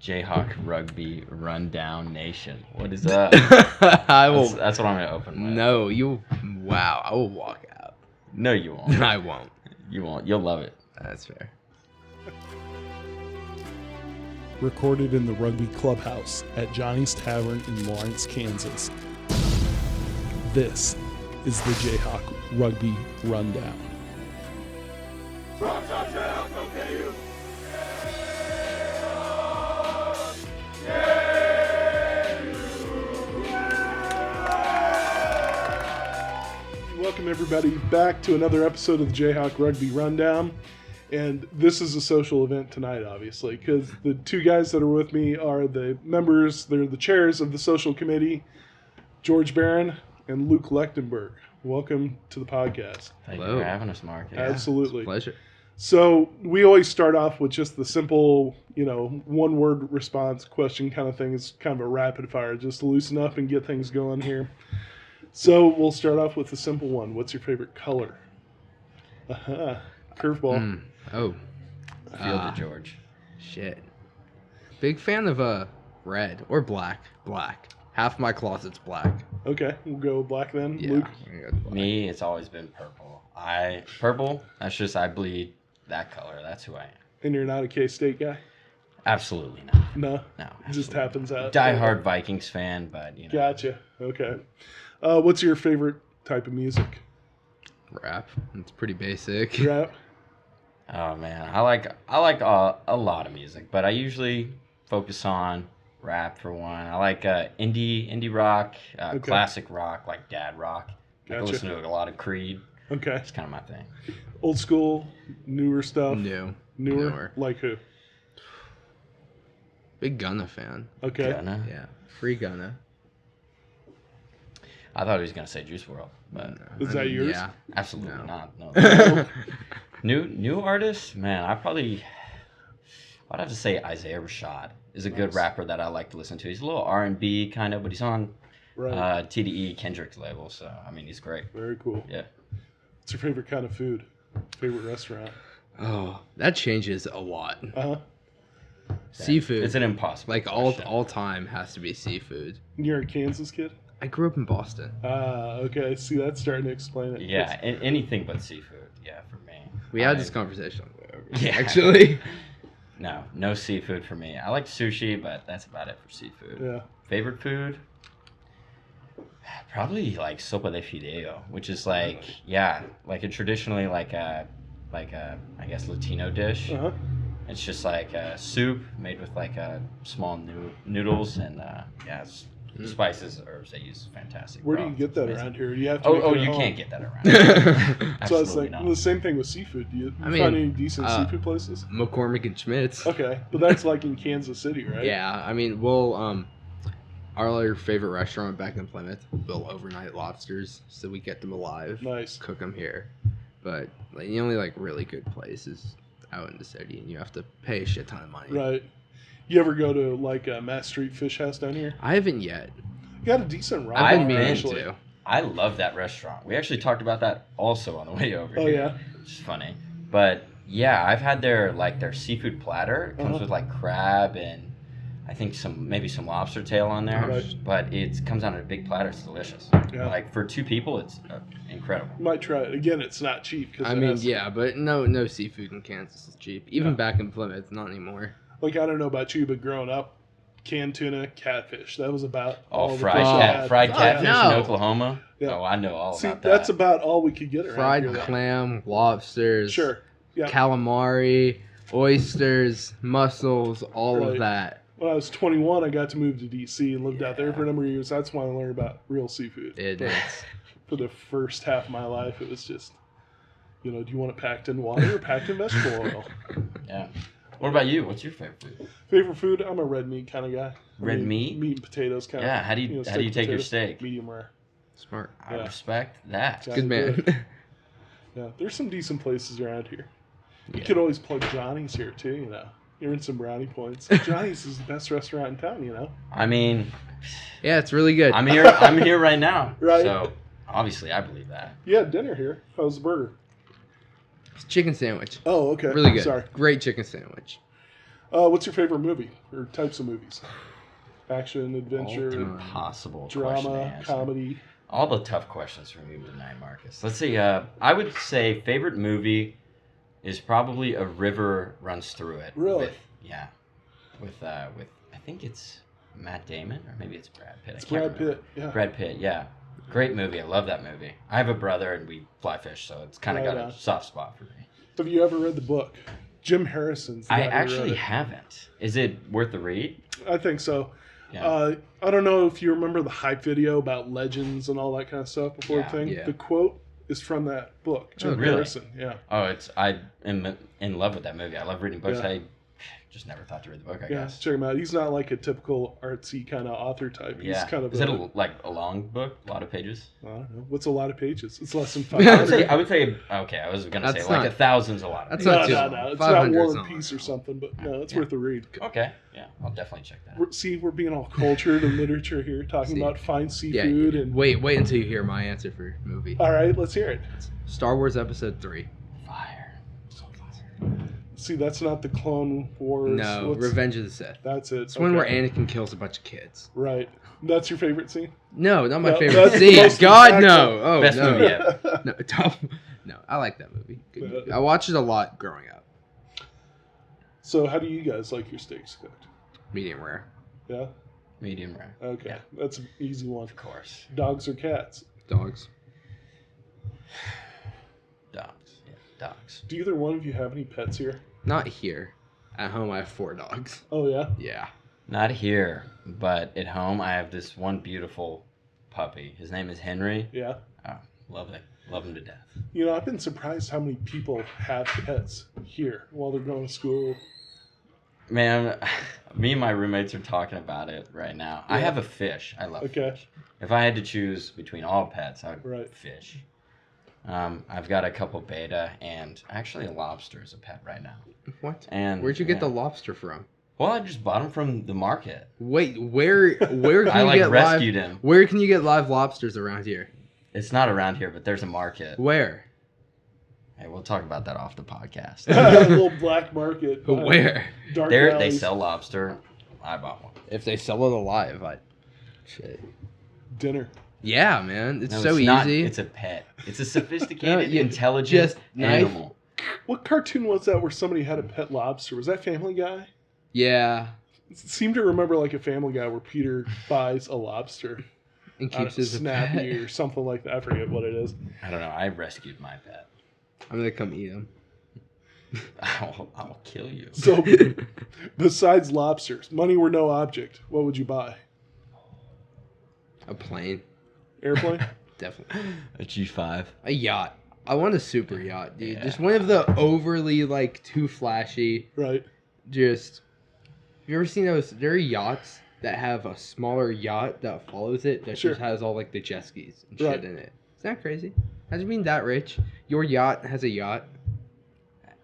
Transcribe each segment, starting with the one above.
Jayhawk Rugby Rundown Nation. What is up? That's what I'm going to open with. No, wow, I will walk out. No, you won't. I won't. You won't. You'll love it. That's fair. Recorded in the Rugby Clubhouse at Johnny's Tavern in Lawrence, Kansas. This is the Jayhawk Rugby Rundown. Welcome everybody back to another episode of the Jayhawk Rugby Rundown. And this is a social event tonight, obviously, because the two guys that are with me are the members, they're the chairs of the social committee, George Barron and Luke Lechtenberg. Welcome to the podcast. Thank you for having us, Mark. Yeah, absolutely. It's a pleasure. So we always start off with just the simple, one-word response question kind of thing. It's kind of a rapid fire, just to loosen up and get things going here. So we'll start off with the simple one. What's your favorite color? Curveball. Oh. Field to George. Shit. Big fan of red or black. Black. Half my closet's black. Okay, we'll go with black then. Yeah. Luke? Me, it's always been purple. Purple, that's just, I bleed that color. That's who I am. And you're not a K-State guy? Absolutely not. No? No. It just happens out. Die-hard Vikings fan, but, Gotcha. Okay. What's your favorite type of music? Rap. It's pretty basic. Rap? Oh, man. I like a lot of music, but I usually focus on rap for one. I like indie rock, classic rock, like dad rock. Gotcha. I listen to a lot of Creed. Okay. It's kind of my thing. Old school, newer stuff? Newer? Like who? Big Gunna fan. Okay. Gunna? Yeah. Free Gunna. I thought he was going to say Juice WRLD, but... Is that yours? Yeah. Absolutely not. No. New artist? Man, I'd have to say Isaiah Rashad is a good rapper that I like to listen to. He's a little R&B kind of, but he's on TDE Kendrick's label, so, I mean, he's great. Very cool. Yeah. What's your favorite kind of food? Favorite restaurant? Oh, that changes a lot. Uh-huh. Seafood. It's an impossible Like question. all time has to be seafood. You're a Kansas kid? I grew up in Boston. Okay. See, that's starting to explain it. Yeah, anything but seafood. Yeah, for me. We had this conversation on the way over. Yeah. Actually. No seafood for me. I like sushi, but that's about it for seafood. Yeah. Favorite food? Probably like sopa de fideo, which is like like a traditionally like a I guess Latino dish. Uh-huh. It's just like a soup made with like small noodles and spices, herbs they use. Fantastic. Where do you get that amazing. around here? Do you have to make it at You home? can't get that around. So it's like not. the same thing with seafood. Do you I mean, find any decent seafood places? McCormick and Schmidt's. Okay, but that's like in Kansas City, right? Yeah, I mean, we'll our favorite restaurant back in Plymouth will overnight lobsters, so we get them alive. Nice. Cook them here, but like, the only like really good place is out in the city, and you have to pay a shit ton of money. Right. You ever go to like Mass Street Fish House down here? I haven't yet. You got a decent ramen. I've been been meaning actually. to. I love that restaurant. We actually talked about that also on the way over Oh, here. yeah? Which is funny. But yeah, I've had their seafood platter. It comes with like crab and I think maybe some lobster tail on there. Right. But it comes out in a big platter. It's delicious. Yeah. Like for two people, it's incredible. You might try it. Again, it's not cheap. I mean, yeah, but no seafood in Kansas is cheap. Even back in Plymouth, not anymore. Like, I don't know about you, but growing up, canned tuna, catfish. That was about all Fried the fried catfish no. in Oklahoma. Yeah. Oh, I know all See, about that. that's about all we could get around Fried here. clam, lobsters, Sure. Yeah. calamari, oysters, mussels, all Right. of that. When I was 21, I got to move to D.C. and lived out there for a number of years. That's when I learned about real seafood. It But is. for the first half of my life, it was just, do you want it packed in water or packed in vegetable oil? Yeah. What about you? What's your favorite food? Favorite food? I'm a red meat kind of guy. Red meat? Meat and potatoes kind of. Yeah. How do you take your steak? Medium rare. Smart. I Yeah. respect that. Exactly. Good man. Yeah, there's some decent places around here. You Yeah. could always plug Johnny's here too, You're in some brownie points. Johnny's is the best restaurant in town, I mean, Yeah, it's really good. I'm here right now. Right. So obviously I believe that. You had dinner here. How was the burger? It's chicken sandwich. Oh, okay. Really good. Sorry. Great chicken sandwich. What's your favorite movie or types of movies? Action, adventure, Impossible question to drama, answer. comedy. All the tough questions from you tonight, Marcus. Let's see. I would say favorite movie is probably A River Runs Through It. Really? With I think it's Matt Damon or maybe it's Brad Pitt. It's Brad Pitt. Yeah. Brad Pitt. Yeah. Great movie. I love that movie. I have a brother and we fly fish, so it's kind of got a soft spot for me. Have you ever read the book? Jim Harrison's. I actually haven't. Is it worth the read? I think so. Yeah. I don't know if you remember the hype video about legends and all that kind of stuff before the thing. Yeah. The quote is from that book. Jim really? Harrison. Yeah. Oh, I am in love with that movie. I love reading books. Yeah. I just never thought to read the book, I Yeah, guess. check him out. He's not like a typical artsy kind of author type. He's kind of Is it a long book? A lot of pages? I don't know. What's a lot of pages? It's less than I 500. would say okay, I was going to say That's like not- 1,000's a lot of that's pages. not No. too It's long. not 500 War is and not Peace long. or something, but no, it's Yeah. worth a read. Okay, yeah, I'll definitely check that out. See, we're being all cultured and literature here, talking See. about fine Yeah, seafood and. wait until you hear my answer for movie. All right, let's hear it. Star Wars Episode 3. Fire. See, that's not the Clone Wars. No, Revenge of the Sith. That's it. It's one where Anakin kills a bunch of kids. Right. That's your favorite scene? No, not my No, favorite that's the scene. most God, impactful. no. Oh, Best no. movie ever. No, no, I like that movie. Good movie. I watched it a lot growing up. So, how do you guys like your steaks cooked? Medium rare. Yeah? Medium rare. Okay. Yeah. That's an easy one. Of course. Dogs or cats? Dogs. Dogs. Yeah, dogs. Do either one of you have any pets here? Not here. At home, I have 4 dogs. Oh, yeah? Yeah. Not here, but at home I have this one beautiful puppy. His name is Henry. Yeah. Oh, love it. Love him to death. You know, I've been surprised how many people have pets here while they're going to school. Man, me and my roommates are talking about it right now. I Yeah. have a fish. I love Okay. fish. If I had to choose between all pets, I would Right. fish. I've got a couple beta and actually a lobster as a pet right now. What? And Where'd you get the lobster from? Well, I just bought them from the market. Wait, where can I you get rescued live? him. Where can you get live lobsters around here? It's not around here, but there's a market. Where? Hey, we'll talk about that off the podcast. A little black market. Where? Dark They alleys. sell lobster. I bought one. If they sell it alive, shit. Dinner. Yeah, man, it's No, so it's not. easy. It's a pet. It's a sophisticated, Yeah, intelligent just knife. animal. What cartoon was that where somebody had a pet lobster? Was that Family Guy? Yeah, Seem to remember like a Family Guy where Peter buys a lobster. and out keeps of his Snappy pet. or something like that. I forget what it is. I don't know. I rescued my pet. I'm gonna come eat them. I'll kill you. So, besides lobsters, money were no object. What would you buy? A plane, Airplane? definitely. A G5. A yacht. I want a super yacht, dude. Yeah. Just one of the overly too flashy. Right. Just. Have you ever seen those? There are yachts that have a smaller yacht that follows it that Sure. just has all the jet skis and Right. shit in it. Is that crazy? Imagine being that rich. Your yacht has a yacht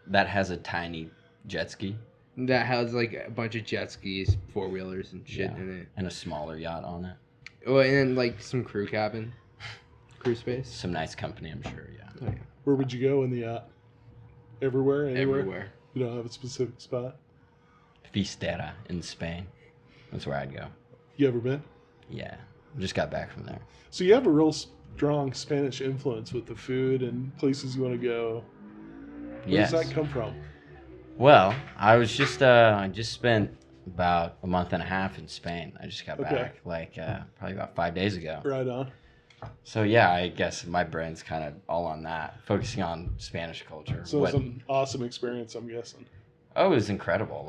That has a tiny jet ski that has a bunch of jet skis, 4-wheelers and shit Yeah. in it. and a smaller yacht on it. Oh, and then some crew cabin, crew space. Some nice company, I'm sure. Yeah. Oh, yeah. Where would you go in the yacht? Everywhere? Anywhere? Everywhere. You don't have a specific spot? Fistera in Spain. That's where I'd go. You ever been? Yeah. Just got back from there. So you have a real strong Spanish influence with the food and places you want to go. Where Yes. does that come from? Well, I was just I just spent about a month and a half in Spain. I just got Okay. back probably about 5 days ago. Right on. So yeah, I guess my brain's kind of all on that, focusing on Spanish culture. So it's an awesome experience, I'm guessing. Oh, it was incredible.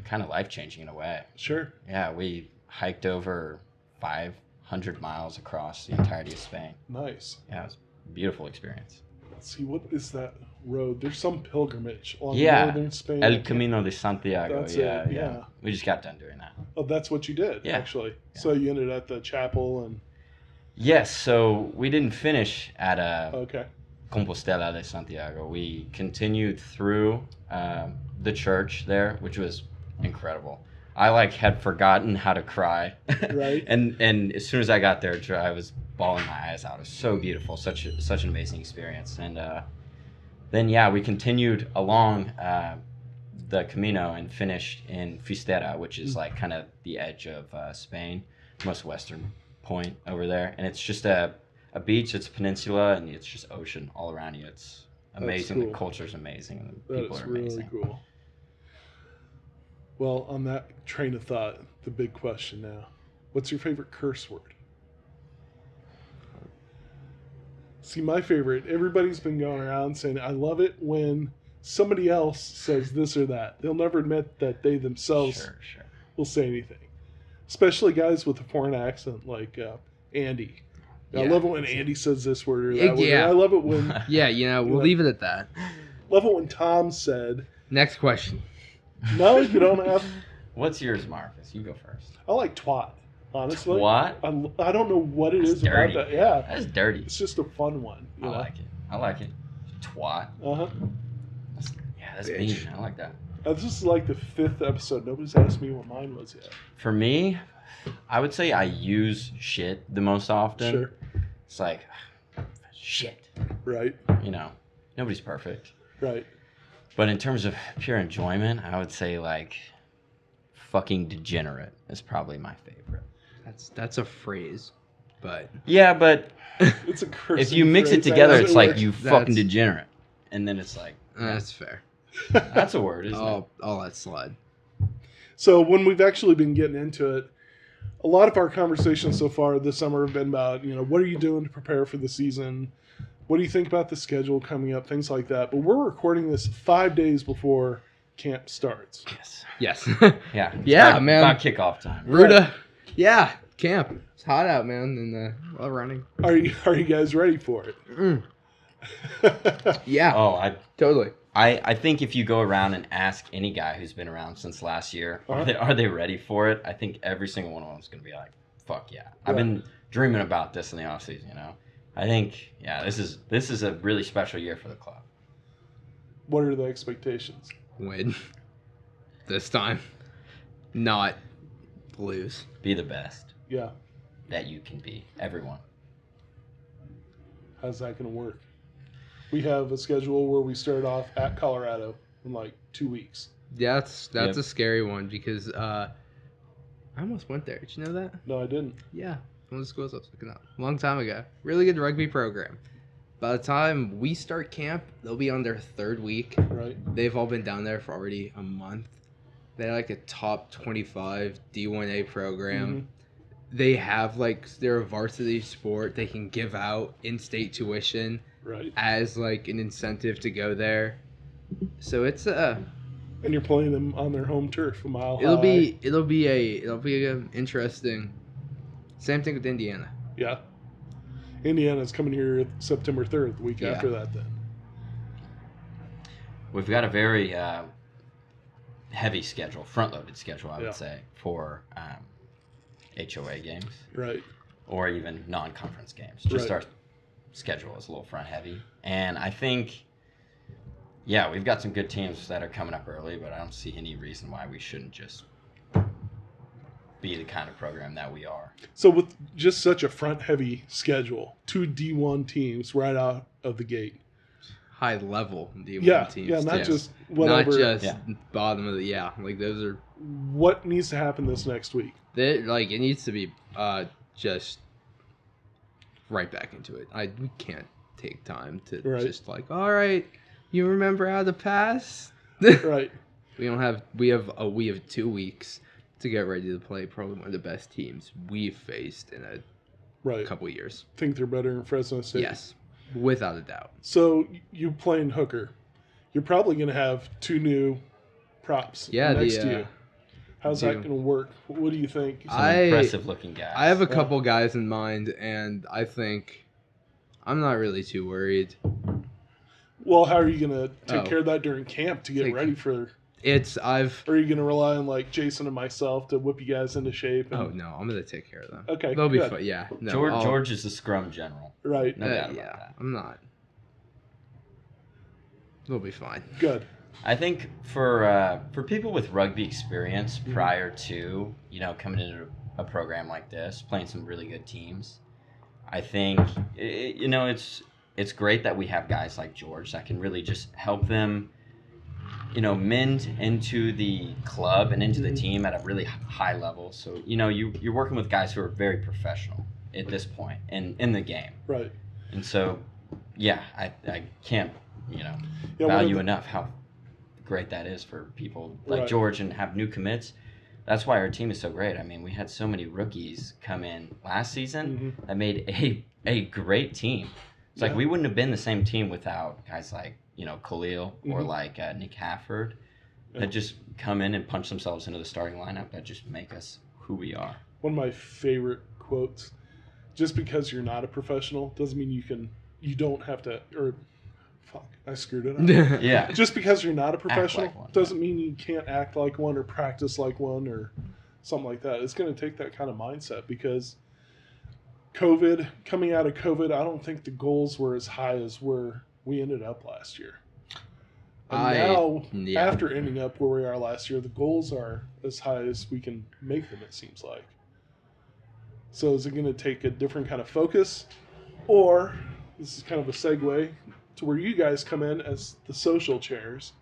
Kind of life-changing in a way. Sure. Yeah, we hiked over 500 miles across the entirety of Spain. Nice. Yeah, it was a beautiful experience. Let's see, what is that road? There's some pilgrimage along Yeah, northern Spain. El Camino de Santiago. That's yeah, it, yeah, yeah. We just got done doing that. Oh, that's what you did, Yeah. actually. Yeah. So you ended at the chapel and... Yes, so we didn't finish at Okay. Compostela de Santiago. We continued through the church there, which was incredible. I had forgotten how to cry. Right. and as soon as I got there, I was bawling my eyes out. It was so beautiful, such an amazing experience. And then we continued along the Camino and finished in Fistera, which is like kind of the edge of Spain, most western point over there. And it's just a beach, it's a peninsula, and it's just ocean all around you. It's amazing. Cool. The culture's amazing, and the That people is are amazing. really cool. Well, on that train of thought, the big question now. What's your favorite curse word? See, my favorite, everybody's been going around saying, I love it when somebody else says this or that. They'll never admit that they themselves Sure. will say anything. Especially guys with a foreign accent like Andy. I Yeah. love it when Andy says this word or that word. Yeah. I love it when Yeah, we'll leave it at that. love it when Tom said, Next question. no, you don't have. What's yours, Marcus? You go first. I like twat, honestly. What? I don't know what it That's is dirty. about that. Yeah. That's dirty. It's just a fun one. I like it. I like it. Twat. Uh-huh. That's Bitch. mean. I like that. This is like the 5th episode. Nobody's asked me what mine was yet. For me, I would say I use shit the most often. Sure. It's like, shit. Right. You know, nobody's perfect. Right. But in terms of pure enjoyment, I would say like fucking degenerate is probably my favorite. That's a phrase, but Yeah, but It's a curse. if you mix it together, it's like you fucking That's- degenerate. And then it's like, that's fair. that's a word, isn't it? I'll let slide. So when we've actually been getting into it, a lot of our conversations so far this summer have been about, what are you doing to prepare for the season? What do you think about the schedule coming up? Things like that. But we're recording this 5 days before camp starts. Yes. Yes. Yeah. It's Yeah, about, man. About kickoff time. Ruda. Yeah, camp. It's hot out, man, and well, running. Are you guys ready for it? Yeah, Oh, totally. I think if you go around and ask any guy who's been around since last year, are they ready for it? I think every single one of them is going to be like, fuck yeah. I've been dreaming about this in the offseason, I think, this is a really special year for the club. What are the expectations? Win. This time. Not lose. Be the best Yeah. that you can be. Everyone. How's that going to work? We have a schedule where we start off at Colorado in like 2 weeks. Yeah, that's Yep. a scary one because I almost went there. Did you know that? No, I didn't. Yeah. One of the schools I was looking up a long time ago. Really good rugby program. By the time we start camp, they'll be on their 3rd week. Right. They've all been down there for already a month. They're like a top 25 D1A program. They have their varsity sport. They can give out in-state tuition Right. as like an incentive to go there. So it's And you're playing them on their home turf, a mile it'll high. be a interesting. Same thing with Indiana. Yeah. Indiana's coming here September 3rd, the week Yeah. after that then. We've got a very heavy schedule, front-loaded schedule, I Yeah. would say, for HOA games Right. or even non-conference games. Just Right. our schedule is a little front-heavy. And I think, we've got some good teams that are coming up early, but I don't see any reason why we shouldn't just be the kind of program that we are. So with just such a front-heavy schedule, 2 D1 teams right out of the gate. High level D1 Yeah, teams. yeah, not too. just whatever. Not just Yeah. bottom of the those are What needs to happen this next week? it needs to be just right back into it. We can't take time to Right. just all right, you remember how to pass? Right. We have 2 weeks to get ready to play probably one of the best teams we've faced in a Right. couple years. Think they're better in Fresno State? Yes, without a doubt. So you playing hooker. You're probably going to have 2 new props next to you. How's that going to work? What do you think? Some impressive-looking guys. I have a couple guys in mind, and I think I'm not really too worried. Well, how are you going to take Oh. care of that during camp to get ready for... Or are you going to rely on like Jason and myself to whip you guys into shape? Oh no, I'm gonna take care of them. Okay, they'll be good. fine. Yeah, no, George is the scrum general. Right. No doubt about yeah, that. I'm not. They'll be fine. Good. I think for people with rugby experience prior to coming into a program like this, playing some really good teams, I think it's great that we have guys like George that can really just help them mend into the club and into the team at a really high level. So, you're working with guys who are very professional at this point in the game. Right. And so, yeah, I can't, Yeah, value enough how great that is for people like George and have new commits. That's why our team is so great. I mean, we had so many rookies come in last season that made a great team. It's like we wouldn't have been the same team without guys like, Khalil or like Nick Hafford that just come in and punch themselves into the starting lineup that just make us who we are. One of my favorite quotes, just because you're not a professional doesn't mean you don't have to, or fuck, I screwed it up. Yeah. Just because you're not a professional like one, doesn't mean you can't act like one or practice like one or something like that. It's going to take that kind of mindset because coming out of COVID, I don't think the goals were as high as where we ended up last year. And after ending up where we are last year, the goals are as high as we can make them, it seems like. So is it going to take a different kind of focus? Or, this is kind of a segue to where you guys come in as the social chairs.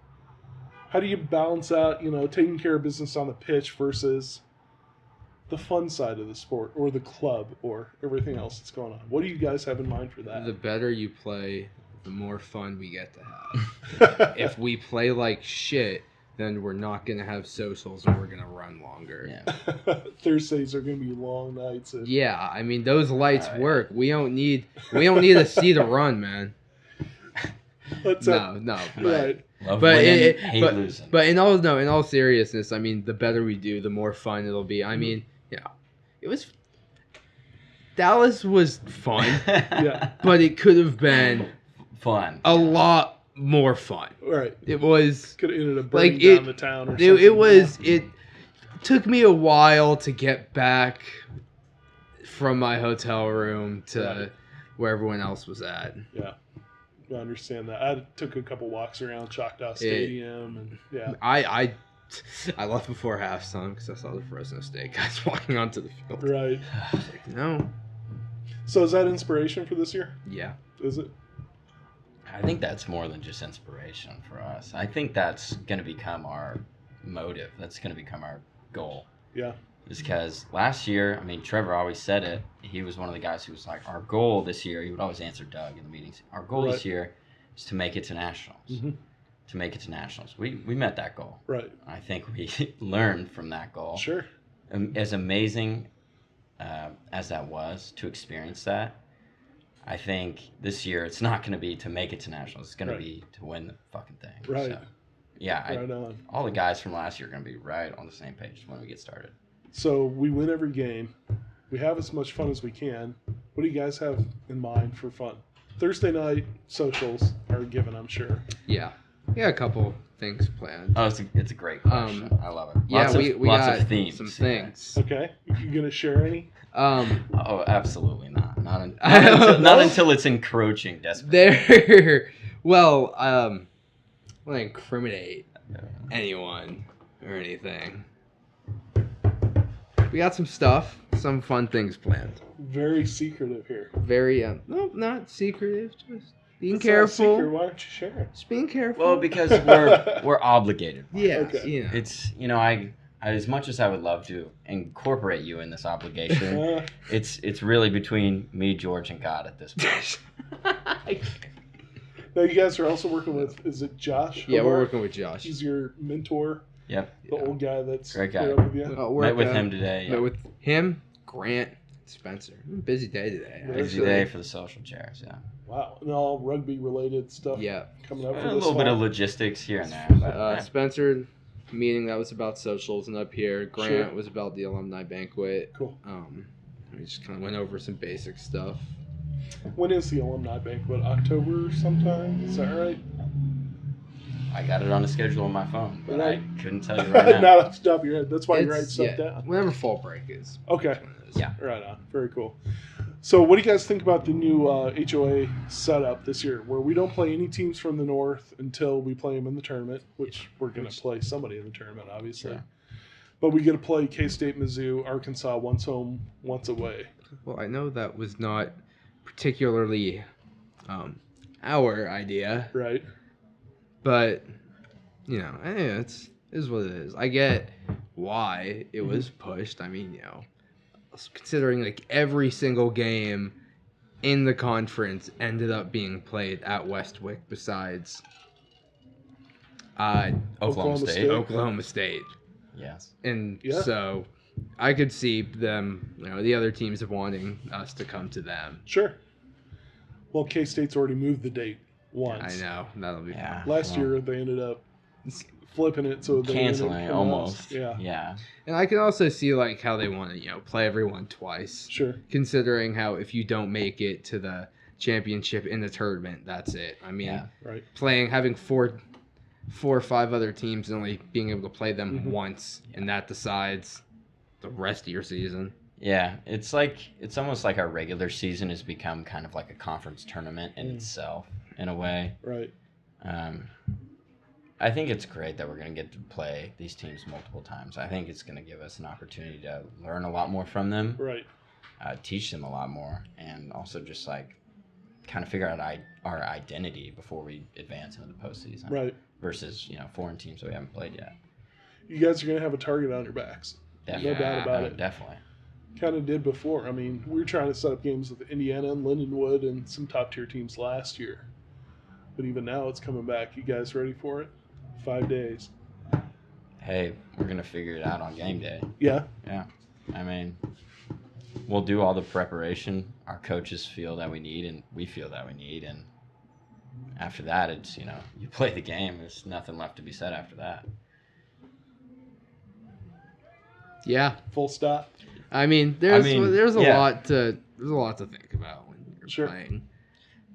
How do you balance out, taking care of business on the pitch versus the fun side of the sport or the club or everything else that's going on? What do you guys have in mind for that? The better you play, the more fun we get to have. If we play like shit, then we're not going to have socials and we're going to run longer. Yeah. Thursdays are going to be long nights. Yeah, I mean, those lights work. We don't need to see the run, man. No. Right. Love winning, hate losing. But in all seriousness, I mean, the better we do, the more fun it'll be. I mean, Dallas was fun. Yeah. But it could have been fun. A lot more fun. Right. It was could have ended up burning down the town or something. It took me a while to get back from my hotel room to where everyone else was at. Yeah. I understand that. I took a couple walks around Choctaw Stadium and I left before halftime because I saw the Fresno State guys walking onto the field. Right. I was like, no. So is that inspiration for this year? Yeah. Is it? I think that's more than just inspiration for us. I think that's going to become our motive. That's going to become our goal. Yeah. Is because last year, I mean, Trevor always said it. He was one of the guys who was like, our goal this year, he would always answer Doug in the meetings. Our goal this year is to make it to nationals. Mm-hmm. To make it to nationals. We met that goal. Right. I think we learned from that goal. Sure. As amazing as that was to experience that, I think this year it's not going to be to make it to nationals. It's going to be to win the fucking thing. Right. So, yeah. Right on. All the guys from last year are going to be right on the same page when we get started. So we win every game. We have as much fun as we can. What do you guys have in mind for fun? Thursday night socials are given, I'm sure. Yeah. Yeah, a couple things planned. Oh, it's a great question. I love it. Yeah, we lots got of themes. some things. Okay. You going to share any? Oh, absolutely not. Not until it's encroaching desperately. Well, I don't want to incriminate anyone or anything. We got some stuff, some fun things planned. Very secretive here. Very, no, not secretive, just being It's careful. Not a secret. Why don't you share it? Just being careful. Well, because we're obligated. Yeah, Okay. you know. It's I as much as I would love to incorporate you in this obligation, it's really between me, George, and God at this point. Now, you guys are also working with, is it Josh? Yeah, we're Hobart? working with Josh. He's your mentor, Yep. the old guy that's Great guy. put up with you. Met with him today. Met with him, Grant, Spencer. Busy day today. Yeah. Busy day for the social chairs, yeah. Wow. And all rugby related stuff Yeah. coming up for A this little bit fall. of logistics here and there. But, yeah. Spencer, meeting that was about socials and up here. Grant Sure. was about the alumni banquet. Cool. We just kind of went over some basic stuff. When is the alumni banquet? October sometime? Is that right? I got it on the schedule on my phone, but Right. I couldn't tell you right now. Not off the top of your head. That's why you write It's- stuff yeah, down. whenever fall break is. Okay. That's when it is. Yeah. Right on. Very cool. So what do you guys think about the new HOA setup this year where we don't play any teams from the north until we play them in the tournament, which we're going to play somebody in the tournament, obviously. Yeah. But we get to play K-State, Mizzou, Arkansas, once home, once away. Well, I know that was not particularly our idea, Right? but you know, it is what it is. I get why it was pushed. I mean, you know, considering like every single game in the conference ended up being played at Westwick besides Oklahoma State. Oklahoma State. Yes. And Yeah. so I could see them, you know, the other teams wanting us to come to them. Sure. Well, K-State's already moved the date once. I know. That'll be fun. Last year, they ended up flipping it so they canceling ended it up almost. us. Yeah. Yeah. And I can also see like how they want to, you know, play everyone twice. Sure. Considering how if you don't make it to the championship in the tournament, that's it. I mean, Yeah. Right. having four or five other teams and only being able to play them once, and that decides the rest of your season. Yeah, it's almost like our regular season has become kind of like a conference tournament in itself, in a way. Right. I think it's great that we're going to get to play these teams multiple times. I think it's going to give us an opportunity to learn a lot more from them, Right. Teach them a lot more, and also just like kind of figure out our identity before we advance into the postseason. Right. Versus, you know, foreign teams that we haven't played yet. You guys are going to have a target on your backs. Definitely. No doubt about it. Definitely. Kind of did before. I mean, we were trying to set up games with Indiana and Lindenwood and some top-tier teams last year. But even now, it's coming back. You guys ready for it? 5 days. Hey, we're going to figure it out on game day. Yeah. Yeah. I mean, we'll do all the preparation our coaches feel that we need and we feel that we need. And after that, it's, you know, you play the game. There's nothing left to be said after that. Yeah. Full stop. I mean, there's a yeah. lot to think about when you're Sure. playing.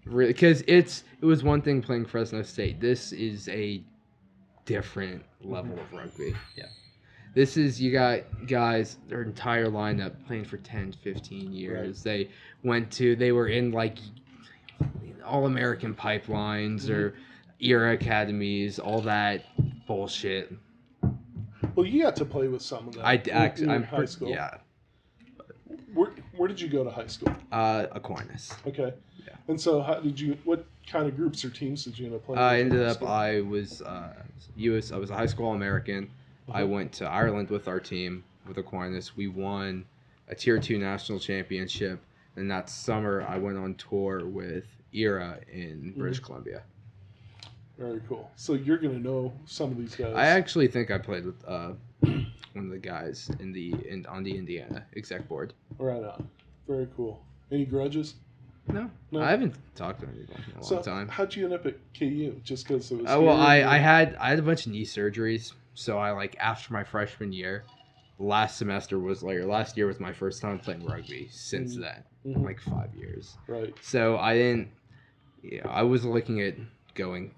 Really, because it was one thing playing Fresno State. This is a different level of rugby. Yeah. This is, you got guys, their entire lineup playing for 10, 15 years. Right. They were in like All-American pipelines or era academies, all that bullshit. Well, you got to play with some of them. I'm high school. Yeah. Where did you go to high school? Aquinas. Okay. Yeah. And so, what kind of groups or teams did you end up playing? I with in ended high up, school? I was a high school All-American. I went to Ireland with our team, with Aquinas. We won a Tier 2 national championship. And that summer, I went on tour with ERA in British Columbia. Very cool. So you're going to know some of these guys. I actually think I played with one of the guys on the Indiana exec board. Right on. Very cool. Any grudges? No, No? I haven't talked to anyone in a long time. How'd you end up at KU? Just because it was. Well, here? I had a bunch of knee surgeries, so I after my freshman year, last year was my first time playing rugby since then, like 5 years. Right. So I didn't. Yeah, I was looking at going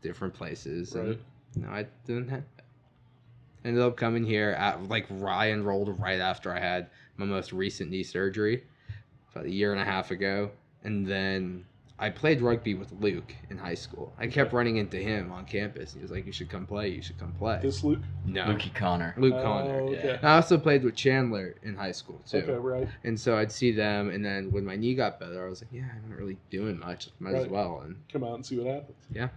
different places, Right. and no, I didn't have. Ended up coming here I enrolled right after I had my most recent knee surgery, about a year and a half ago, and then I played rugby with Luke in high school. I kept running into him on campus. He was like, "You should come play. You should come play." This Luke? No, Lukey Connor. Luke Oh, Connor. okay. I also played with Chandler in high school too. Okay, right. And so I'd see them, and then when my knee got better, I was like, "Yeah, I'm not really doing much. Might as Right. well." And Come out and see what happens. yeah,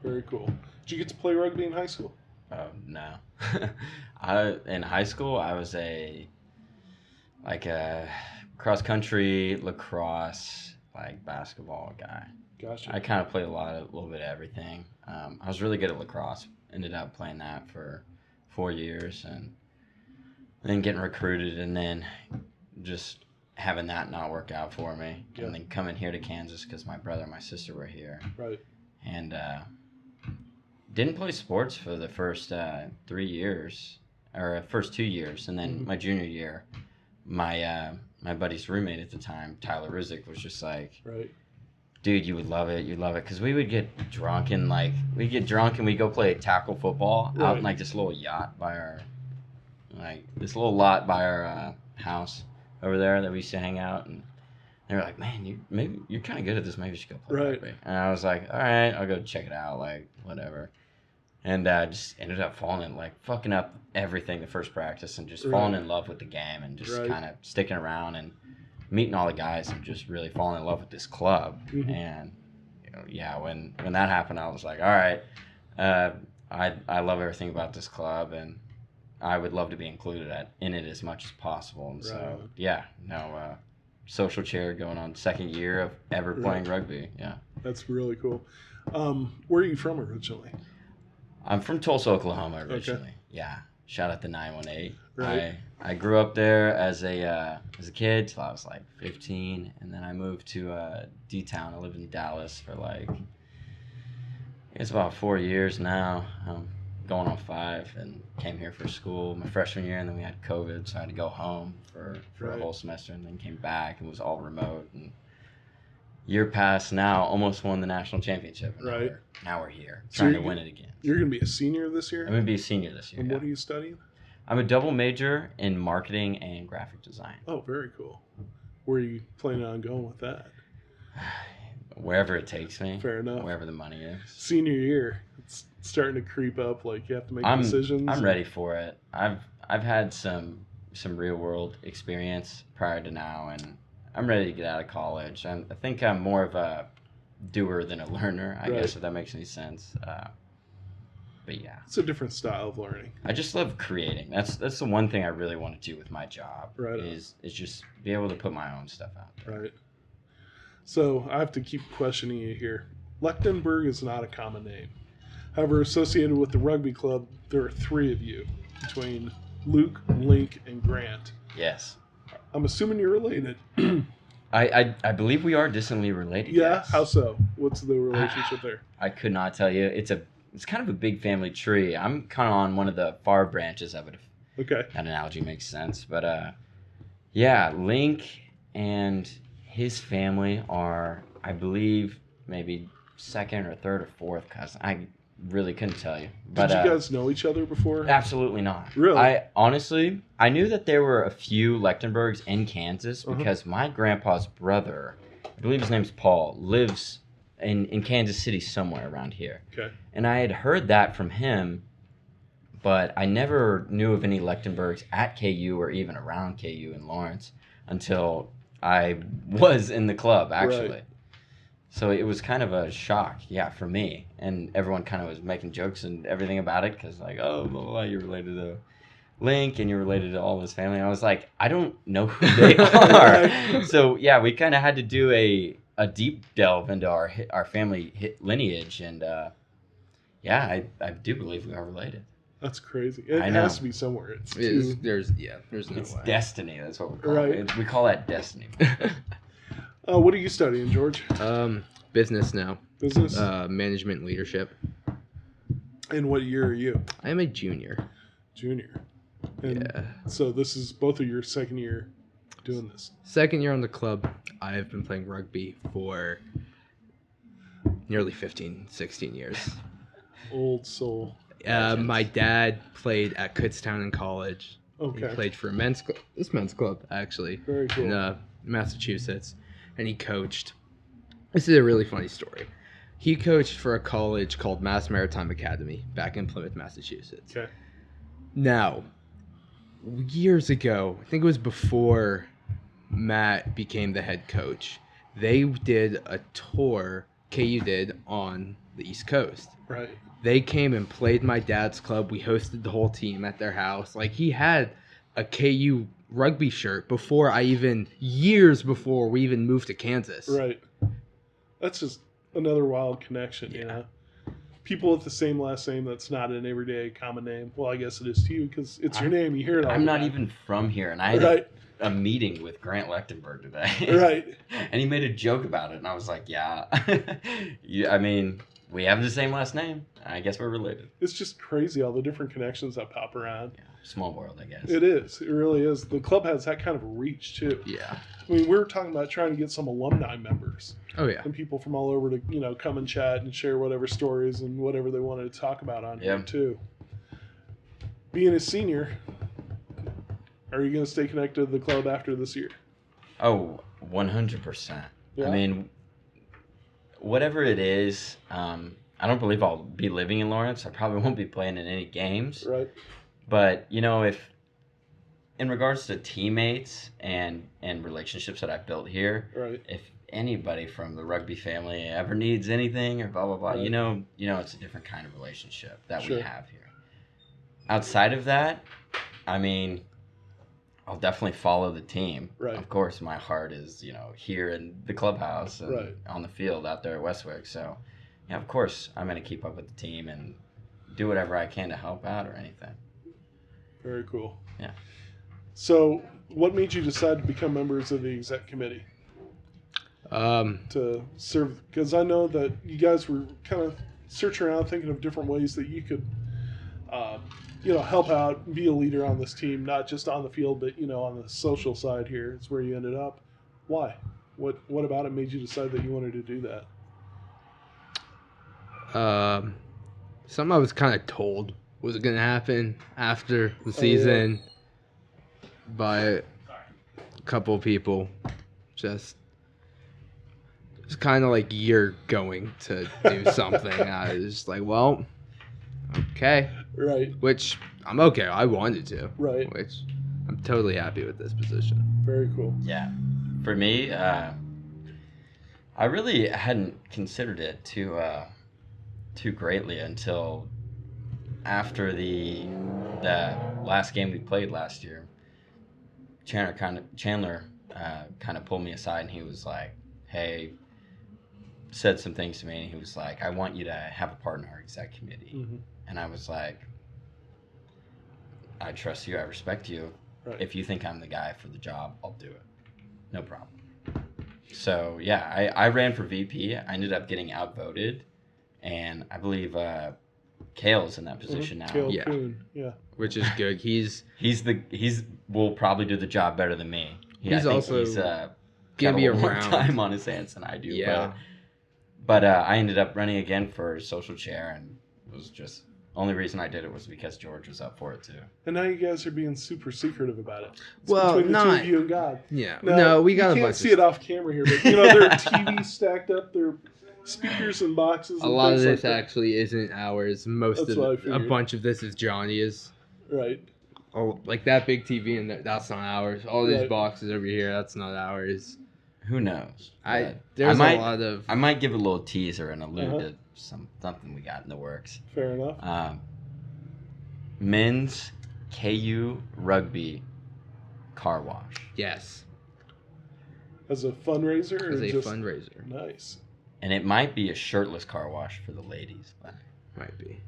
Very cool. Did you get to play rugby in high school? Oh, no. In high school, I was a cross country, lacrosse, basketball guy. Gotcha. I kind of played a little bit of everything. I was really good at lacrosse. Ended up playing that for 4 years, and then getting recruited, and then just having that not work out for me, Yeah. and then coming here to Kansas because my brother and my sister were here, Right. and didn't play sports for the first 3 years, or first 2 years, and then my junior year, my buddy's roommate at the time, Tyler Rizik, was just like, Right. dude, you would love it, because we would get drunk and we'd go play tackle football out in Right. this little yacht by our, this little lot by our house over there that we used to hang out, and they were like, man, you're kind of good at this, maybe you should go play Right. rugby. And I was like, all right, I'll go check it out, whatever. And just ended up fucking up everything the first practice, and just falling in love with the game, and just Right. kind of sticking around and meeting all the guys, and just really falling in love with this club. Mhm. And when that happened, I was like, all right, I love everything about this club, and I would love to be included in it as much as possible. And so, Right. yeah, no, social chair going on second year of ever playing rugby. Yeah. That's really cool. Where are you from originally? I'm from Tulsa, Oklahoma originally. Yeah. Shout out to 918. Right. I grew up there as a kid till I was like 15, and then I moved to D-Town. I lived in Dallas for like, I guess about 4 years now, going on 5, and came here for school my freshman year, and then we had COVID, so I had to go home for Right. a whole semester, and then came back and was all remote. And year passed now, almost won the national championship. And Right. Now we're here, So trying to win it again. You're going to be a senior this year? I'm going to be a senior this year. And Yeah. what are you studying? I'm a double major in marketing and graphic design. Oh, very cool. Where are you planning on going with that? Wherever it takes me. Fair enough. Wherever the money is. Senior year, it's starting to creep up. Like you have to make decisions. I'm ready for it. I've had some real world experience prior to now, and I'm ready to get out of college. I think I'm more of a doer than a learner, I guess, if that makes any sense. But yeah, it's a different style of learning. I just love creating. That's the one thing I really want to do with my job. Right. Is just be able to put my own stuff out there. Right. So I have to keep questioning you here. Lechtenberg is not a common name. However, associated with the rugby club, there are 3 of you, between Luke, Link, and Grant. Yes. I'm assuming you're related. I believe we are distantly related. Yeah? Yes. How so? What's the relationship there? I could not tell you. It's kind of a big family tree. I'm kind of on one of the far branches of it. If Okay. that analogy makes sense. But yeah, Link and his family are, I believe, maybe second or third or fourth cousin. I really couldn't tell you. But, Did you guys know each other before? Absolutely not. Really? I knew that there were a few Lechtenbergs in Kansas Uh-huh. because my grandpa's brother, I believe his name's Paul, lives in Kansas City somewhere around here. Okay. And I had heard that from him, but I never knew of any Lechtenbergs at KU or even around KU in Lawrence until I was in the club, actually. Right. So it was kind of a shock, yeah, for me. And everyone kind of was making jokes and everything about it because, like, oh, blah, blah, blah, you're related to Link and you're related to all his family. And I was like, I don't know who they are. So, yeah, we kind of had to do a deep delve into our family lineage. And, yeah, I do believe we are related. That's crazy. It I know. has to be somewhere. It's There's no It's way. destiny. That's what we call Right. it. We call that destiny. what are you studying, George? Business now. Business? Management and leadership. And what year are you? I am a junior. Junior. And Yeah. so this is both of your second year doing this. Second year on the club. I have been playing rugby for nearly 15, 16 years. Old soul. My dad played at Kutztown in college. Okay. He played for this men's club, actually, Very cool. in Massachusetts. And he coached. This is a really funny story. He coached for a college called Mass Maritime Academy back in Plymouth, Massachusetts. Okay. Now, years ago, I think it was before Matt became the head coach, they did a tour, KU did, on the East Coast. Right. They came and played my dad's club. We hosted the whole team at their house. Like, he had a KU rugby shirt years before we even moved to Kansas. Right. That's just another wild connection, you know? People with the same last name that's not an everyday common name. Well, I guess it is to you because it's your name. You hear it all I'm the not time. even from here, and I had a meeting with Grant Lechtenberg today. Right. And he made a joke about it, and I was like, yeah. I mean, we have the same last name. I guess we're related. It's just crazy, all the different connections that pop around. Yeah, small world, I guess. It is. It really is. The club has that kind of a reach, too. Yeah. I mean, we were talking about trying to get some alumni members Oh, yeah. and people from all over to, come and chat and share whatever stories and whatever they wanted to talk about on here, too. Being a senior, are you going to stay connected to the club after this year? Oh, 100%. Yeah. I mean, whatever it is, I don't believe I'll be living in Lawrence. I probably won't be playing in any games. Right. But, if in regards to teammates and relationships that I've built here, Right. if anybody from the rugby family ever needs anything or blah blah blah, Right. you know, it's a different kind of relationship that Sure. we have here. Outside of that, I mean, I'll definitely follow the team. Right. Of course, my heart is, here in the clubhouse and Right. on the field out there at Westwick. So, yeah, of course, I'm going to keep up with the team and do whatever I can to help out or anything. Very cool. Yeah. So, what made you decide to become members of the exec committee to serve? Because I know that you guys were kind of searching around, thinking of different ways that you could, help out, and be a leader on this team, not just on the field, but on the social side. Here is where you ended up. Why? What about it made you decide that you wanted to do that? Something I was kind of told was going to happen after the season by a couple of people. Just kind of like, you're going to do something. I was just like, well, okay. Right. Which I'm okay. I wanted to. Right. Which I'm totally happy with this position. Very cool. Yeah. For me, I really hadn't considered it too greatly until after the last game we played last year. Chandler kind of pulled me aside and he was like, "Hey," said some things to me and he was like, "I want you to have a part in our exec committee." Mm-hmm. And I was like, "I trust you. I respect you. Right. If you think I'm the guy for the job, I'll do it. No problem." So, yeah, I ran for VP. I ended up getting outvoted. And I believe Kale's in that position now. Kale Yeah. Kuhn. Yeah. Which is good. He's will probably do the job better than me. He's I think also he's gonna got be a little more around. time on his hands than I do. Yeah. But I ended up running again for social chair, and it was just only reason I did it was because George was up for it too. And now you guys are being super secretive about it. It's Well, between the two not- of you and God. yeah. Now, No, we got you a can't bunch see of it off camera here, but there are TVs stacked up. There are speakers and boxes. A And lot of things this like that. actually isn't ours. Most That's of what I a figured. bunch of this is Johnny's. Right. Oh, like that big TV and that's not ours. All these Right. boxes over here, that's not ours. Who knows? But There's I might, a lot of I might give a little teaser and allude Uh-huh. to something we got in the works. Fair enough. Men's KU rugby car wash. yes, As a fundraiser or as a just fundraiser nice. And it might be a shirtless car wash for the ladies. But might be.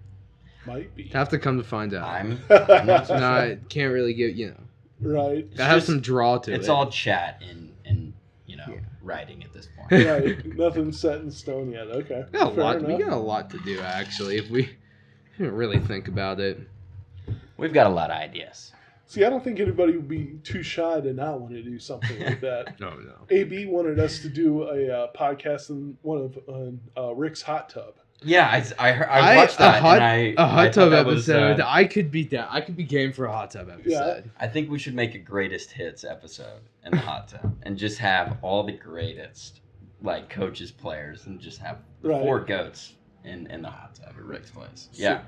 Might be. Have to come to find out. I'm not so No, sure. I can't really give Right. Gotta have just- some draw to it. It's all chat and Yeah. writing at this point. Right. Nothing's set in stone yet. Okay. We got a Fair lot. We enough. got a lot to do actually. If we didn't really think about it. We've got a lot of ideas. See, I don't think anybody would be too shy to not want to do something like that. No. AB wanted us to do a podcast in one of Rick's hot tub. Yeah, I watched that. A hot I tub thought that was, episode. I could be down. I could be game for a hot tub episode. I think we should make a greatest hits episode in the hot tub and just have all the greatest like coaches, players, and just have the Right. 4 goats in the hot tub at Rick's place. Yeah,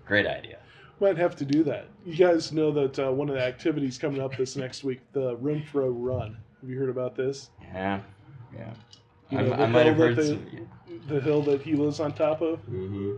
great idea. Might have to do that. You guys know that one of the activities coming up this next week, the Renfro Run. Have you heard about this? Yeah. You know, I might have hill heard that some. the hill that he lives on top of. Mm-hmm.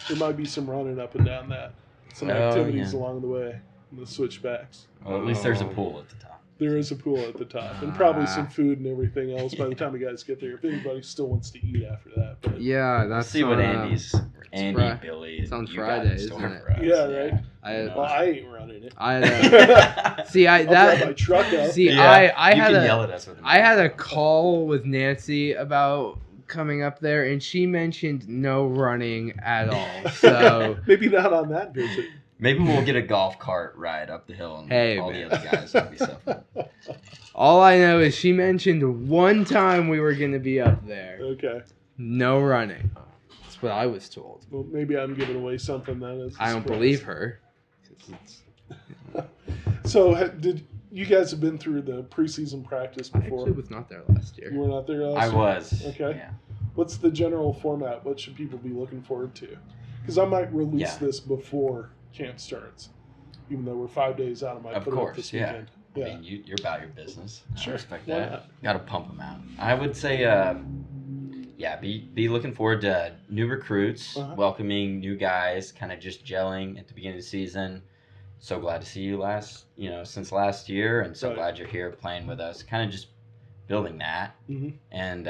There might be some running up and down that. Some Oh, activities yeah. along the way. The switchbacks. Well, at least there's a pool at the top. There is a pool at the top, and probably some food and everything else by the time you guys get there. If anybody still wants to eat after that, but Yeah, Let's that's see what Andy, Fri- Billy, it's on you got Friday, in store isn't it? for us. Yeah, right. well, I ain't running it. I I'll see. I'll drive my truck up. See, Yeah, I you had can a yell at us with a I had a microphone. call with Nancy about coming up there, and she mentioned no running at all. So Maybe not on that visit. Maybe we'll get a golf cart ride up the hill, and Hey, all man. the other guys will be suffering. all I know is she mentioned one time we were going to be up there. Okay. No running. That's what I was told. Well, maybe I'm giving away something then. As a I don't surprise. believe her. So, did you guys have been through the preseason practice I before? actually was not there last year. You were not there last I year? was. Okay. Yeah. What's the general format? What should people be looking forward to? Because I might release Yeah. this before camp starts. Even though we're 5 days out, I might Of put it up course, this yeah. weekend. I Yeah. mean, you're about your business. Sure, I respect why that. not? Got to pump them out. I would say, be looking forward to new recruits, Uh-huh. welcoming new guys, kind of just gelling at the beginning of the season. So glad to see you since last year, and so Right. glad you're here playing with us. Kind of just building that Mhm. and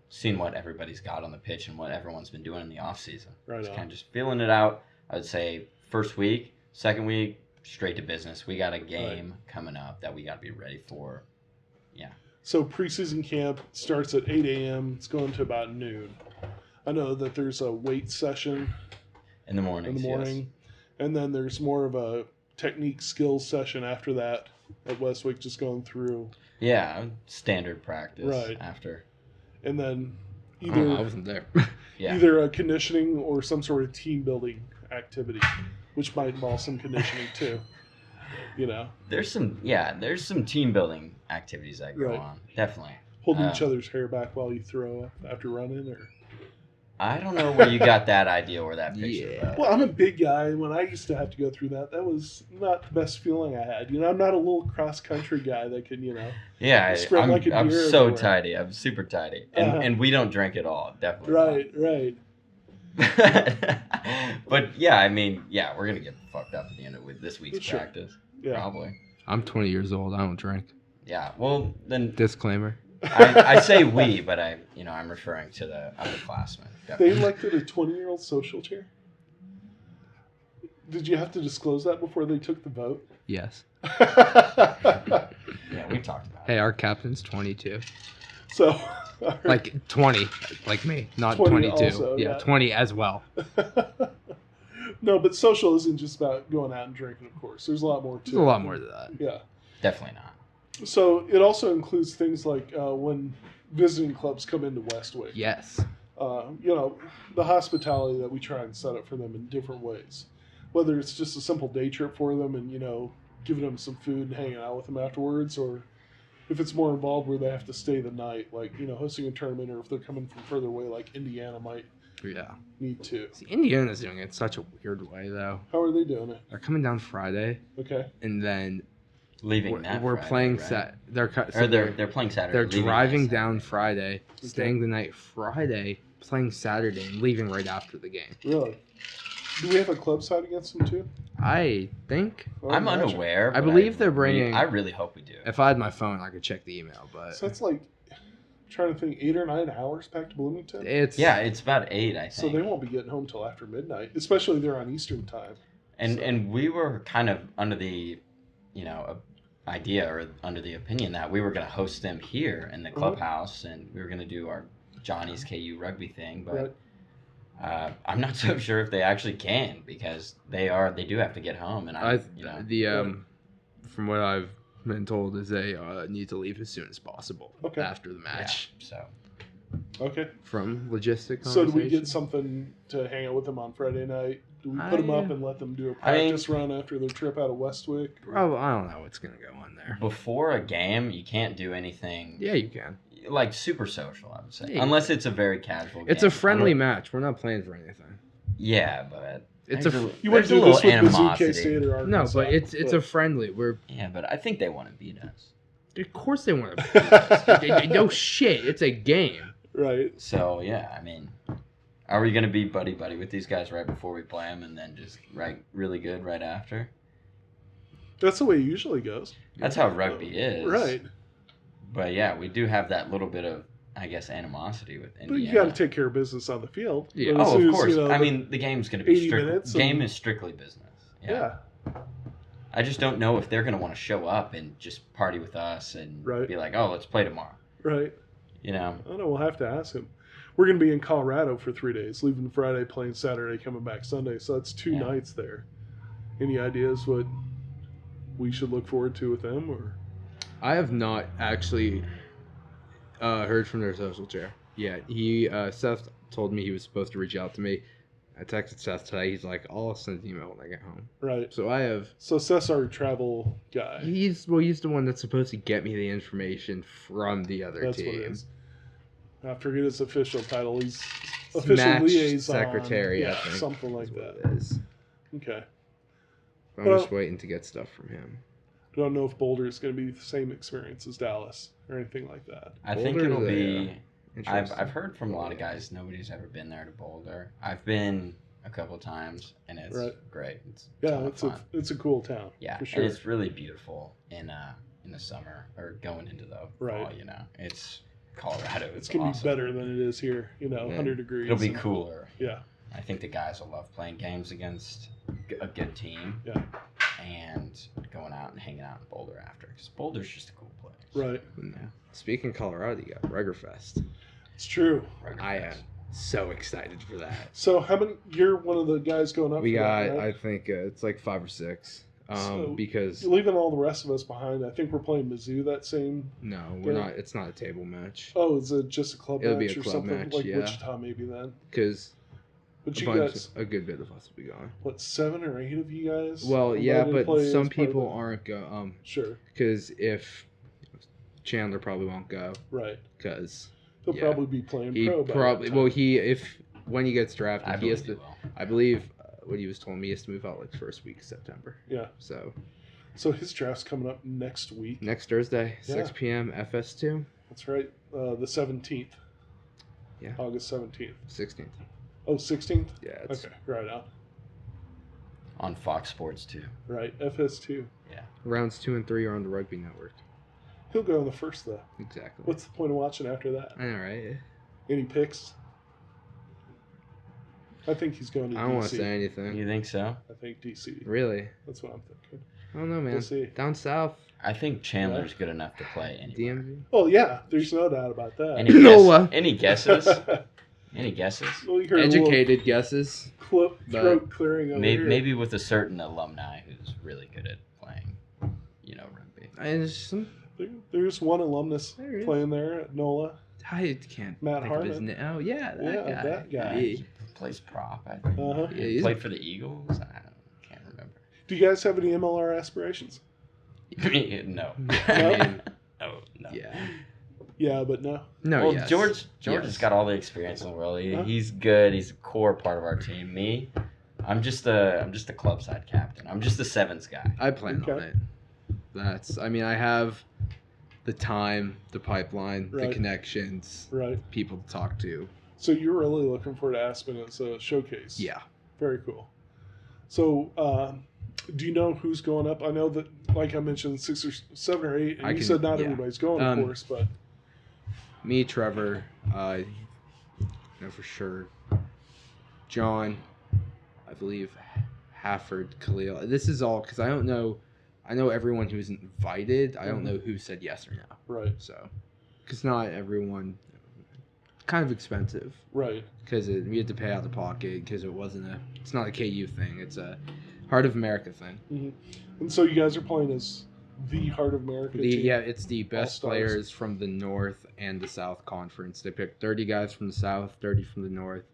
seeing what everybody's got on the pitch and what everyone's been doing in the off season. Right Just on. kind of just feeling it out. I would say first week, second week, straight to business. We got a game coming up that we got to be ready for. Yeah. So preseason camp starts at 8 a.m. It's going to about noon. I know that there's a weight session In the morning. and then there's more of a technique skills session after that at Westwick, just going through. Yeah, standard practice Right. after. And then I either wasn't there. Yeah. either a conditioning or some sort of team building activity, which might involve some conditioning too. You know, There's some team building activities that go Right. on. Definitely. holding each other's hair back while you throw up after running, or. I don't know where you got that idea or that picture. Yeah. But Well, I'm a big guy. When I used to have to go through that was not the best feeling I had. You know, I'm not a little cross country guy that can, yeah, spread like a I'm deer so everywhere. tidy. I'm super tidy, and we don't drink at all. Definitely. Right. Right. But yeah, I mean, yeah, we're gonna get fucked up at the end of this week's Sure. practice. Yeah. Probably. I'm 20 years old. I don't drink. Yeah. Well, then Disclaimer. I say we, but I'm referring to the upperclassmen. They Definitely. elected a 20-year-old social chair. Did you have to disclose that before they took the vote? Yes. Yeah, we talked about it. Hey, our captain's 22. So, all right. Like 20, like me, not 20 22. also, yeah, yeah. 20 as well. No, but social isn't just about going out and drinking, of course. There's a lot more to There's a it. lot more to that. Yeah. Definitely not. So it also includes things like when visiting clubs come into Westwick. Yes. The hospitality that we try and set up for them in different ways. Whether it's just a simple day trip for them and, giving them some food and hanging out with them afterwards, or if it's more involved where they have to stay the night, like, hosting a tournament, or if they're coming from further away, like Indiana might Yeah. need to. See, Indiana's doing it such a weird way, though. How are they doing it? They're coming down Friday, Okay. and then Leaving that. we're Friday, playing right? They're playing Saturday. They're leaving driving next down Saturday. Friday, staying the night Friday, playing Saturday, and leaving right after the game. Really? Do we have a club side against them, too? I think I'm unaware. I but believe they're bringing- I really hope we do. if I had my phone, I could check the email, but So that's like, I'm trying to think, 8 or 9 hours back to Bloomington? it's It's about 8, I think. So they won't be getting home till after midnight, especially they're on Eastern time. And we were kind of under the, idea or under the opinion that we were going to host them here in the clubhouse, and we were going to do our Johnny's KU rugby thing, but Right. I'm not so sure if they actually can, because they do have to get home, and from what I've been told is they need to leave as soon as possible Okay. after the match. so Okay. From logistic So do we get conversations. something to hang out with them on Friday night? Do we put them up and let them do a I mean- practice run after their trip out of Westwick? Bro, I don't know what's gonna go on there. before a game, you can't do anything Yeah, you can. like super social, I would say, Yeah. unless it's a very casual. It's game. a friendly match. We're not playing for anything. Yeah, but It's there's a- You wouldn't there's a do little this with Mizzou, animosity. K-State, or No, Arkansas. but it's a friendly. We're Yeah, but I think they want to beat us. of course they want to. Beat us. No shit. It's a game. Right. So yeah, I mean, are we gonna be buddy with these guys right before we play them, and then just really good right after? That's the way it usually goes. That's how rugby is. Right. But yeah, we do have that little bit of, I guess, animosity with Indiana. But you got to take care of business on the field. Yeah. But as Oh, soon of as, course. the I mean, the game's gonna be 80 minutes and- game is strictly business. yeah. I just don't know if they're gonna want to show up and just party with us and Right. be like, oh, let's play tomorrow. Right. You know. I don't know. We'll have to ask him. We're going to be in Colorado for 3 days, leaving Friday, playing Saturday, coming back Sunday. So that's 2 Yeah. nights there. Any ideas what we should look forward to with them? Or I have not actually heard from their social chair yet. Seth told me he was supposed to reach out to me. I texted Seth today. He's like, I'll send an email when I get home. right. So I have. So Seth's our travel guy. He's the one that's supposed to get me the information from the other That's team. what it is. I forget his official title. He's official Match liaison. secretary, I Yeah, think, something like That's what that. it is. Okay. I'm Well- just waiting to get stuff from him. don't know if Boulder is going to be the same experience as Dallas or anything like that. I think Boulder's it'll be. interesting. I've heard from a lot of guys. Nobody's ever been there to Boulder. I've been a couple times, and it's great. It's a ton of fun. It's a cool town. Yeah, for sure. and it's really beautiful in the summer or going into the fall. You know, it's Colorado. It's gonna be better than it is here. 100 degrees. It'll be cooler. Yeah. I think the guys will love playing games against a good team. Yeah. And going out and hanging out in Boulder after, because Boulder's just a cool place. Right. Yeah. Speaking of Colorado, you got Ruggerfest. It's true. I am so excited for that. So how many? You're one of the guys going up. We for got, that, right? I think it's like 5 or 6. Because you're leaving all the rest of us behind. I think we're playing Mizzou that same. No, we're not. It's not a table match. Oh, is it just a club It'll match be a or club something match, like yeah. Wichita maybe then? Because But you guys, a good bit of us will be going. what, 7 or 8 of you guys? Well, yeah, invited to but play some as part of people it? aren't go. Sure. Because if Chandler probably won't go. Right. Because He'll probably be playing he pro. by probably that time. when he gets drafted, I he has believe to. he will. I believe what he was telling me, he has to move out like first week of September. Yeah. So his draft's coming up next week. next Thursday, Yeah. 6 p.m. FS2, That's right. The 17th. Yeah. August 17th. 16th. Oh, 16th? Yeah. It's Okay, right on. On Fox Sports too. Right, FS2. rounds 2 and 3 are on the Rugby Network. He'll go in the first, though. Exactly. What's the point of watching after that? I know, right? Any picks? I think he's going to I DC. don't want to say anything. You think so? I think DC. Really? That's what I'm thinking. I don't know, man. We'll see. Down south, I think Chandler's good enough to play anywhere. DMV. Oh, yeah, there's no doubt about that. Any, Nola. any guesses? Any guesses? Well, you heard a Educated guesses. little throat clearing over Maybe, here. maybe with a certain alumni who's really good at playing, rugby. There's one alumnus There is. playing there at NOLA. I can't Matt think of his Harmon. name. Oh, yeah, that guy. He plays prop, I think. Uh-huh. Yeah, He he's- played for the Eagles. I can't remember. Do you guys have any MLR aspirations? no. No? No. Yeah. Yeah, but no. No, Well, yes. George Yes. has got all the experience in the world. Huh? He's good. He's a core part of our team. Me, I'm just a club side captain. I'm just a sevens guy. I plan on Okay. it. I have the time, the pipeline, Right. the connections, Right. people to talk to. So you're really looking forward to Aspen as a showcase. Yeah. Very cool. So, do you know who's going up? I know that, like I mentioned, 6 or 7 or 8, and you said not everybody's going, of course, but Me, Trevor, I know for sure. John, I believe Hafford, Khalil. This is all because I don't know. I know everyone who's invited. I don't know who said yes or no. right, So, because not everyone, kind of expensive. right. Because we had to pay out the pocket because it's not a KU thing. It's a Heart of America thing. Hmm. And so you guys are playing as the Heart of America team. Yeah, it's the best All-stars. players from the North and the South Conference. They picked 30 guys from the South, 30 from the North.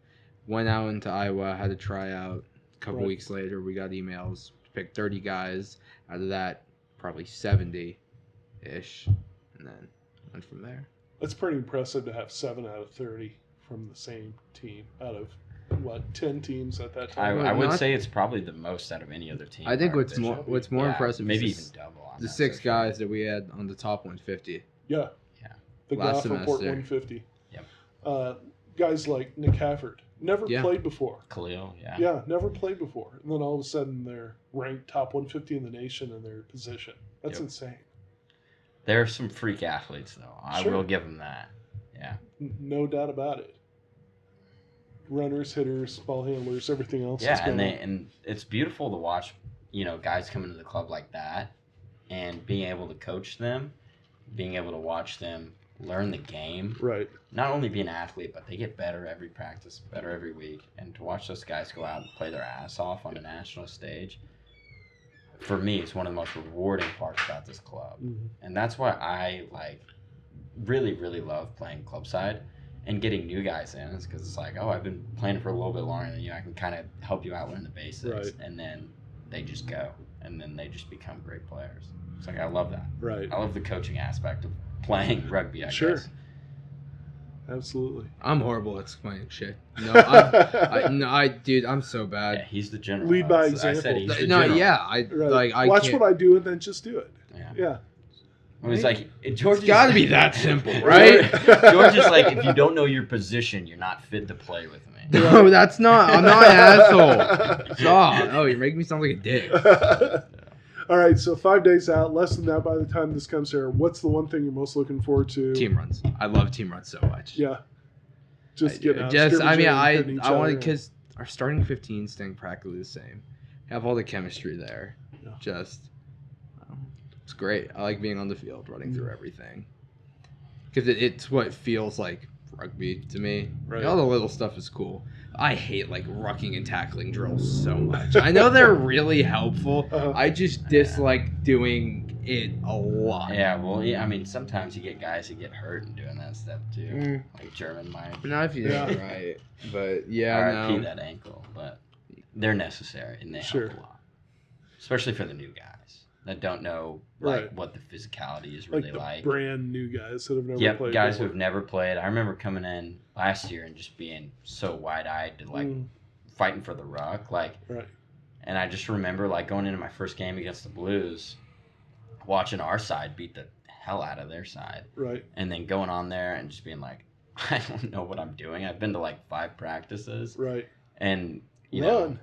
Went out into Iowa, had to try out. A couple Right. weeks later, we got emails. Picked 30 guys. Out of that, probably 70-ish. And then went from there. That's pretty impressive to have 7 out of 30 from the same team out of, 10 teams at that time? I would Not- say it's probably the most out of any other team. I think in our what's more division. what's more Yeah, impressive maybe is even double. I'm the not 6 so sure. guys that we had on the top 150. Yeah. Yeah. The Last Goff Report semester. 150. Yep. Guys like Nick Hafford. Never Yeah. played before. Khalil, yeah. Yeah, never played before. And then all of a sudden they're ranked top 150 in the nation in their position. That's Yep. insane. They're some freak athletes, though. I Sure. will give them that. Yeah. No doubt about it. Runners, hitters, ball handlers, everything else. is Yeah, going on. and it's beautiful to watch, guys come into the club like that and being able to coach them, being able to watch them learn the game. Right. Not only be an athlete, but they get better every practice, better every week. And to watch those guys go out and play their ass off on a national stage, for me, it's one of the most rewarding parts about this club. Mhm. And that's why I really, really love playing club side and getting new guys in. Is because it's like, oh, I've been playing for a little bit longer than you. I can kind of help you out learn the basics. Right. And then they just go. And then they just become great players. It's like, I love that. Right. I love the coaching aspect of playing rugby, I Sure. guess. Absolutely. I'm horrible at explaining shit. No, dude, I'm so Yeah, bad. he's the general. Lead by I said example. he's the No, general. yeah, Right. I Watch can't. what I do and then just do it. Yeah. It was like George. It's got to be that simple, right? George is like, if you don't know your position, you're not fit to play with me. No, that's not. I'm not an asshole. Stop. Oh, you're making me sound like a dick. All right, so 5 days out, less than that by the time this comes here. What's the one thing you're most looking forward to? Team runs. I love team runs so much. Yeah. Just getting out. I want to, because our starting 15 staying practically the same. Have all the chemistry there. Yeah. It's great. I like being on the field, running through everything. Because it's what feels like rugby to me. Right. All the little stuff is cool. I hate like rucking and tackling drills so much. I know they're really helpful. I just dislike doing it a lot. Yeah, well, yeah, I mean, sometimes you get guys who get hurt in doing that stuff too, like German Mike. But not if you do it right. But yeah, RIP that ankle, but they're necessary and they help a lot, especially for the new guys that don't know what the physicality is really like. Brand new guys that have never played. Guys before. who have never played. I remember coming in last year and just being so wide-eyed to like fighting for the ruck, like. Right. And I just remember like going into my first game against the Blues, watching our side beat the hell out of their side. Right. And then going on there and just being like, I don't know what I'm doing. I've been to like 5 practices. Right. And you Run. know.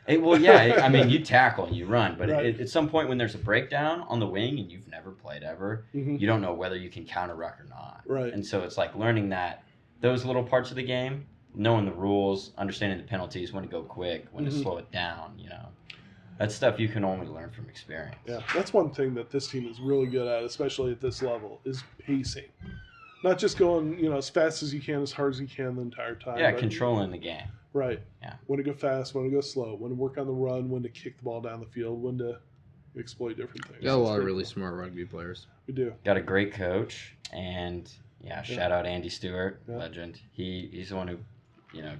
I mean, you tackle and you run, but at some point when there's a breakdown on the wing and you've never played ever, you don't know whether you can counter ruck or not. Right. And so it's like learning those little parts of the game, knowing the rules, understanding the penalties, when to go quick, when to slow it down, you know. That's stuff you can only learn from experience. Yeah, that's one thing that this team is really good at, especially at this level, is pacing. Not just going, as fast as you can, as hard as you can the entire time. Yeah, controlling the game. Right. Yeah. When to go fast, when to go slow, when to work on the run, when to kick the ball down the field, when to exploit different things. Got a lot of really smart rugby players. We do. Got a great coach, and shout out Andy Stewart, legend. He's the one who,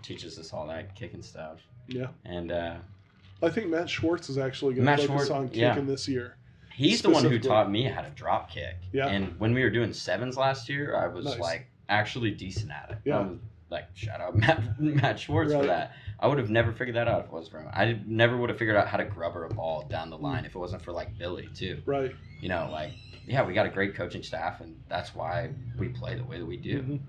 teaches us all that kicking stuff. Yeah. And I think Matt Schwartz is actually going to focus on kicking this year. He's the one who taught me how to drop kick. Yeah. And when we were doing sevens last year, I was like actually decent at it. Yeah. Like, shout out Matt Schwartz for that. I would have never figured that out if it wasn't for him. I never would have figured out how to grubber a ball down the line if it wasn't for, like, Billy, too. Right. We got a great coaching staff, and that's why we play the way that we do.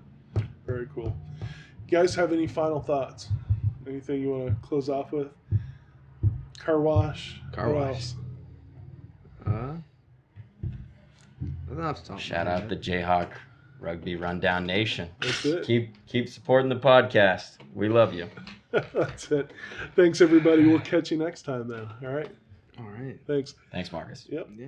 Very cool. You guys have any final thoughts? Anything you want to close off with? Car wash? Car What wash. else? Shout out the Jayhawk Rugby Rundown Nation. That's it. Keep supporting the podcast. We love you. That's it. Thanks, everybody. We'll catch you next time, then. All right? All right. Thanks. Thanks, Marcus. Yep. Yeah.